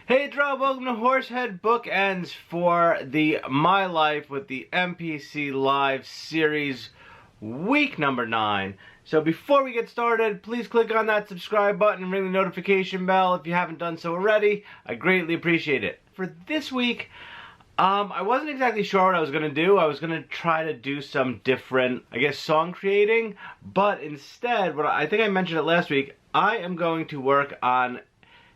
Hey Dro, welcome to Horsehead Bookends for the My Life with the MPC Live series week number 9. So before we get started, please click on that subscribe button and ring the notification bell if you haven't done so already. I greatly appreciate it. For this week, I wasn't exactly sure what I was going to do. I was going to try to do some different, song creating, but instead, I think I mentioned it last week, I am going to work on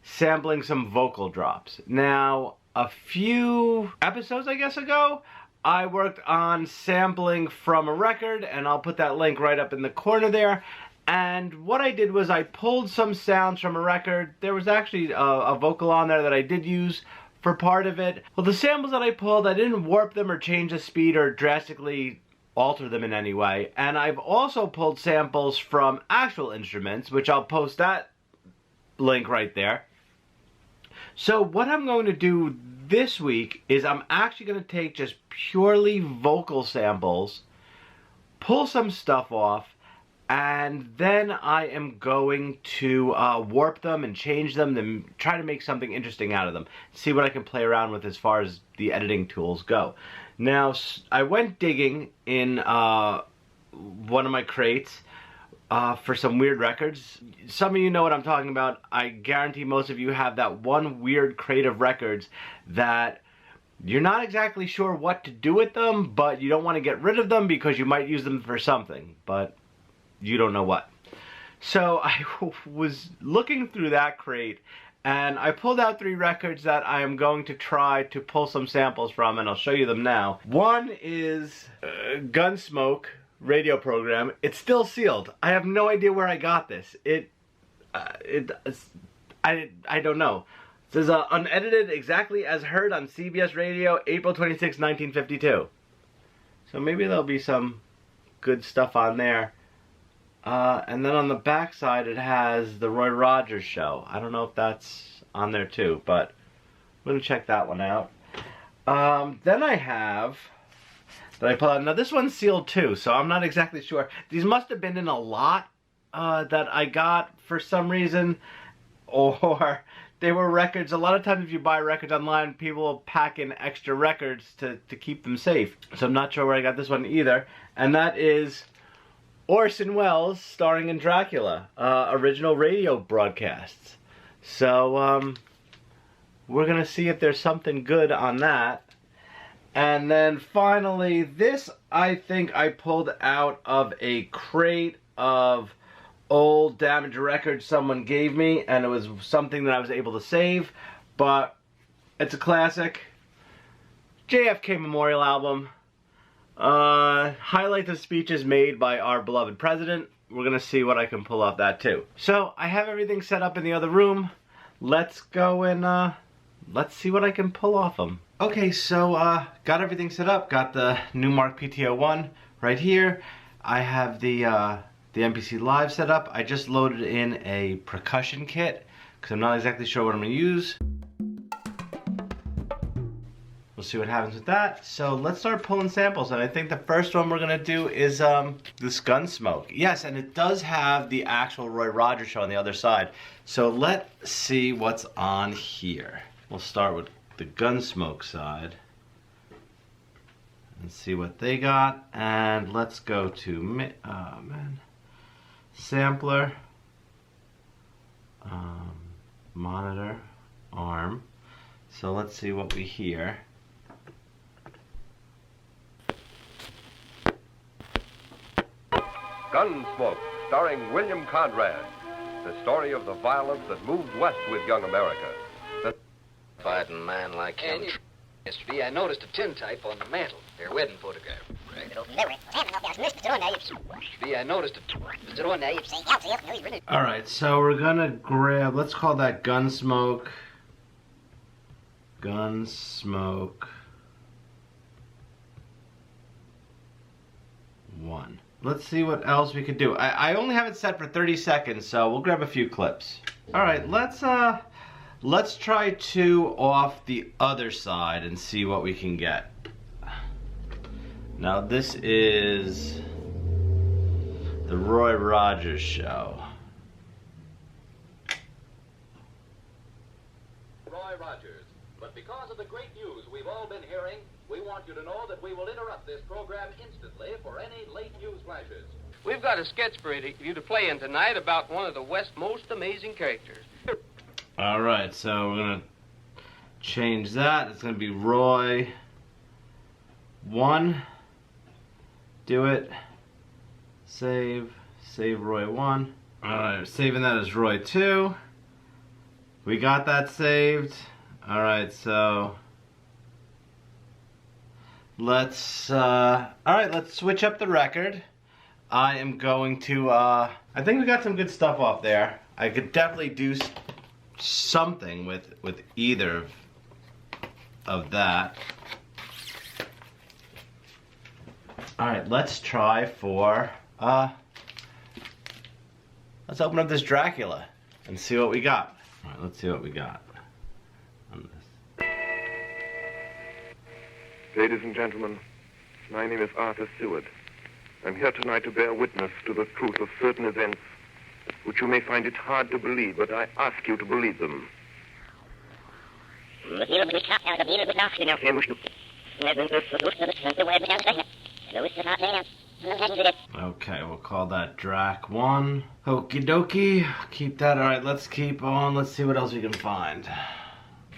sampling some vocal drops. Now, a few episodes, ago, I worked on sampling from a record, and I'll put that link right up in the corner there. And what I did was I pulled some sounds from a record. There was actually a vocal on there that I did use for part of it. Well, the samples that I pulled, I didn't warp them or change the speed or drastically alter them in any way. And I've also pulled samples from actual instruments, which I'll post that link right there. So what I'm going to do this week is I'm actually going to take just purely vocal samples, pull some stuff off, and then I am going to warp them and change them and try to make something interesting out of them. See what I can play around with as far as the editing tools go. Now, I went digging in one of my crates for some weird records. Some of you know what I'm talking about. I guarantee most of you have that one weird crate of records that you're not exactly sure what to do with them, but you don't want to get rid of them because you might use them for something, but you don't know what. So I was looking through that crate and I pulled out 3 records that I am going to try to pull some samples from, and I'll show you them now. One is Gunsmoke radio program. It's still sealed. I have no idea where I got this. I don't know. It says unedited, exactly as heard on CBS Radio, April 26, 1952. So maybe there'll be some good stuff on there. And then on the back side it has the Roy Rogers show. I don't know if that's on there too, but I'm gonna check that one out. Then I have that I pulled out. Now this one's sealed too, so I'm not exactly sure. These must have been in a lot that I got for some reason, or they were records. A lot of times if you buy records online, people will pack in extra records to keep them safe. So I'm not sure where I got this one either. And that is Orson Welles starring in Dracula, original radio broadcasts. So we're gonna see if there's something good on that. And then finally, this I think I pulled out of a crate of old damaged records someone gave me, and it was something that I was able to save, but it's a classic. JFK Memorial Album. Highlights of speeches made by our beloved president. We're gonna see what I can pull off that too. So I have everything set up in the other room. Let's go and let's see what I can pull off them. Okay, so got everything set up. Got the Newmark PTO1 right here. I have the MPC Live set up. I just loaded in a percussion kit because I'm not exactly sure what I'm gonna use. We'll see what happens with that. So let's start pulling samples, and I think the first one we're gonna do is this Gunsmoke. Yes, and it does have the actual Roy Rogers show on the other side. So let's see what's on here. We'll start with the Gunsmoke side and see what they got. And let's go to sampler, monitor, arm. So let's see what we hear. Gunsmoke, starring William Conrad. The story of the violence that moved west with young America. Fighting man like him. Yesterday, I noticed a tintype on the mantel. Their wedding photograph. Right. I noticed a... Alright, so we're gonna grab, let's call that Gunsmoke. Gunsmoke 1. Let's see what else we could do. I only have it set for 30 seconds, so we'll grab a few clips. Alright, let's try 2 off the other side and see what we can get. Now this is the Roy Rogers show. Roy Rogers. Because of the great news we've all been hearing, we want you to know that we will interrupt this program instantly for any late news flashes. We've got a sketch for you to play in tonight about one of the West's most amazing characters. Alright, so we're going to change that. It's going to be Roy 1. Do it. Save Roy 1. Alright, saving that as Roy 2. We got that saved. Alright, so let's let's switch up the record. I am going to I think we got some good stuff off there. I could definitely do something with either of that. Alright, let's try for let's open up this Dracula and see what we got. Alright, let's see what we got on this. Ladies and gentlemen, my name is Arthur Seward. I'm here tonight to bear witness to the truth of certain events which you may find it hard to believe, but I ask you to believe them. Okay, we'll call that Drac 1. Okie dokie. Keep that. Alright, let's keep on. Let's see what else we can find.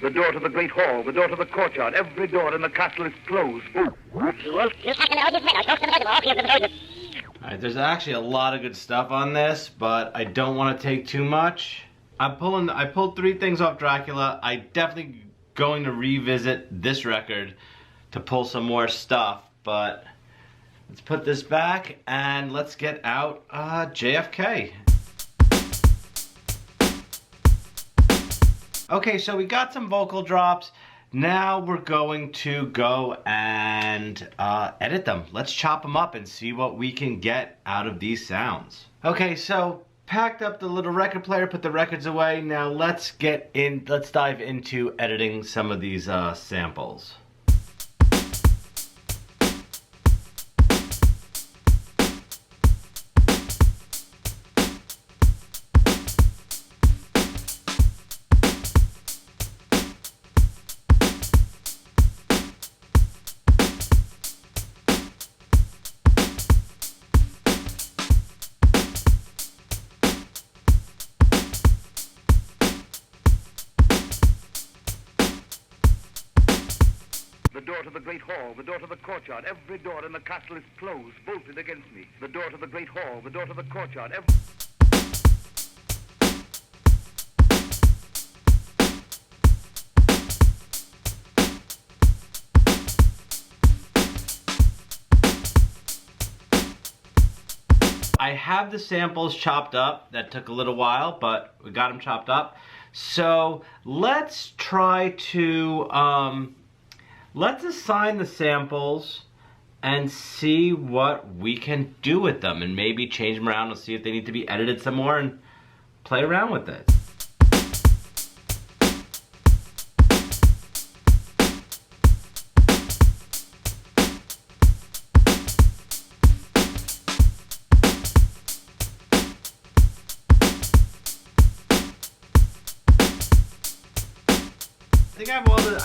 The door to the great hall, the door to the courtyard, every door in the castle is closed. Alright, there's actually a lot of good stuff on this, but I don't want to take too much. I pulled 3 things off Dracula. I definitely going to revisit this record to pull some more stuff, but let's put this back and let's get out JFK. Okay, so we got some vocal drops. Now we're going to go and edit them. Let's chop them up and see what we can get out of these sounds. Okay, so packed up the little record player, put the records away. Now let's dive into editing some of these samples. The door to the great hall, the door to the courtyard, every door in the castle is closed, bolted against me. The door to the great hall, the door to the courtyard, every... I have the samples chopped up. That took a little while, but we got them chopped up. So let's try to let's assign the samples and see what we can do with them, and maybe change them around and see if they need to be edited some more and play around with it.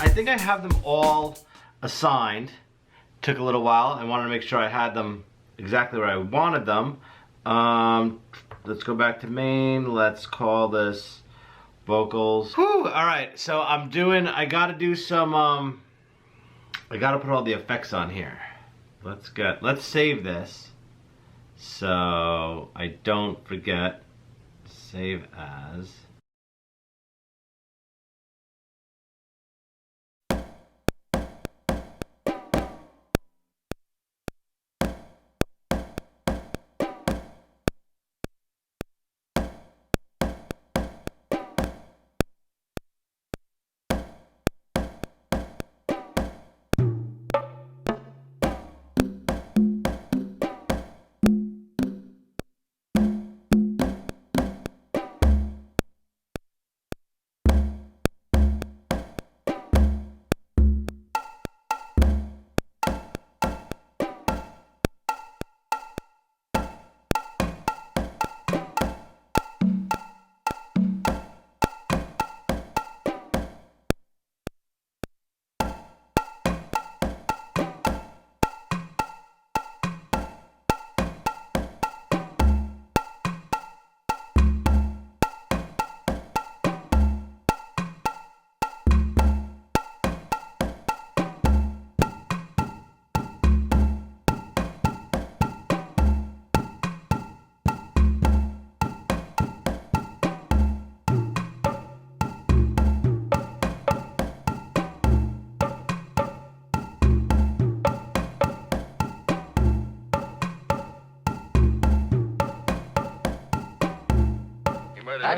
I think I have them all assigned. Took a little while. I wanted to make sure I had them exactly where I wanted them. Let's go back to main. Let's call this vocals. Whew, alright, so I gotta do some, I gotta put all the effects on here. Let's save this so I don't forget. Save as.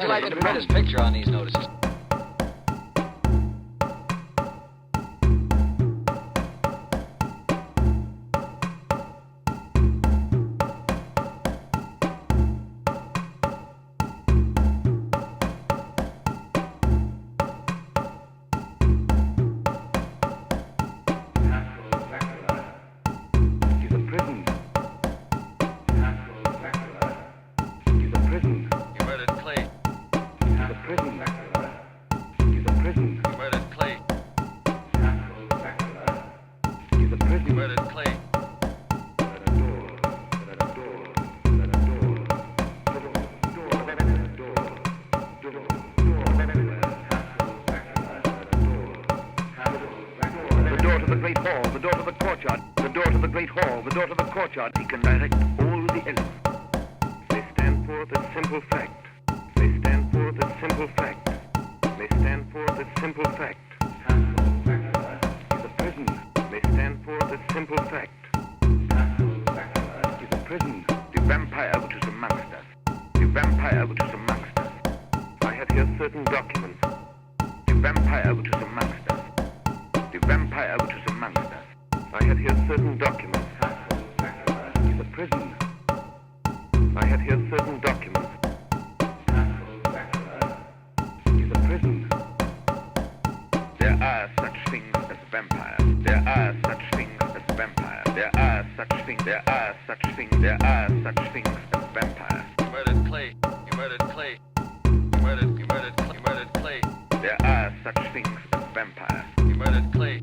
How'd you like me to print his picture on these notices? The door to the courtyard, the door to the great hall, the door to the courtyard. He can direct all the elements. They stand for the simple fact. They stand for the simple fact. They stand for the simple fact. He's a prison. They stand for the simple fact. He's a prison. The vampire which is amongst us. The vampire which is amongst us. I have here certain documents. The vampire which is amongst us. The vampire which is amongst us. I had here certain documents. He's a prison. I had here certain documents. He's a prison. There are such things as vampires. There are such things as vampires. There are such things. There are such things. There are such things as vampires. You murdered Clay. You murdered Clay. You murdered Clay. There are such things as vampires. You murdered Clay.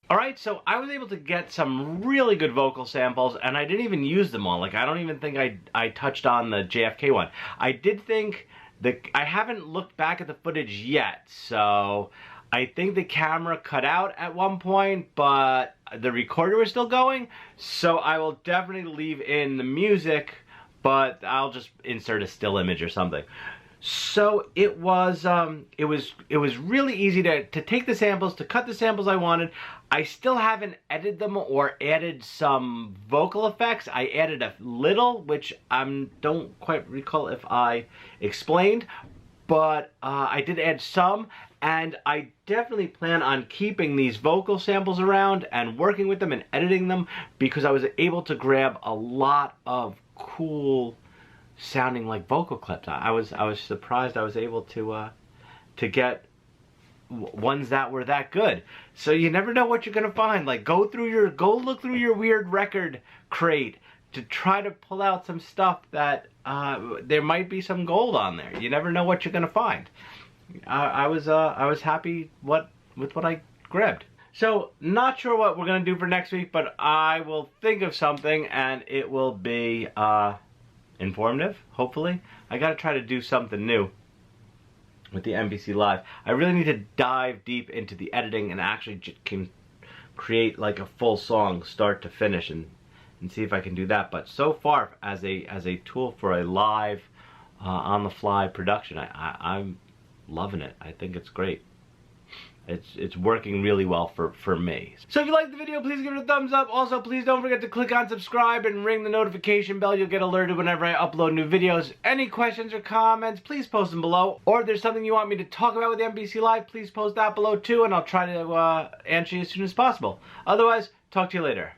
Alright, so I was able to get some really good vocal samples, and I didn't even use them all. Like, I don't even think I touched on the JFK one. I did think I haven't looked back at the footage yet, so I think the camera cut out at one point, but the recorder was still going, so I will definitely leave in the music, but I'll just insert a still image or something. So it was really easy to take the samples, to cut the samples I wanted. I still haven't edited them or added some vocal effects. I added a little, which I don't quite recall if I explained, but I did add some, and I definitely plan on keeping these vocal samples around and working with them and editing them, because I was able to grab a lot of cool sounding like vocal clips. I was surprised I was able to get ones that were that good. So you never know what you're gonna find. Like, go look through your weird record crate to try to pull out some stuff that there might be some gold on there. You never know what you're gonna find. I was happy with what I grabbed. So, not sure what we're gonna do for next week, but I will think of something, and it will be informative, hopefully. I gotta try to do something new with the MPC Live. I really need to dive deep into the editing and actually can create like a full song start to finish and see if I can do that. But so far, as a tool for a live on the fly production, I'm loving it. I think it's great. It's working really well for me. So if you liked the video, please give it a thumbs up. Also, please don't forget to click on subscribe and ring the notification bell. You'll get alerted whenever I upload new videos. Any questions or comments, please post them below. Or if there's something you want me to talk about with the MPC Live, please post that below too, and I'll try to answer you as soon as possible. Otherwise, talk to you later.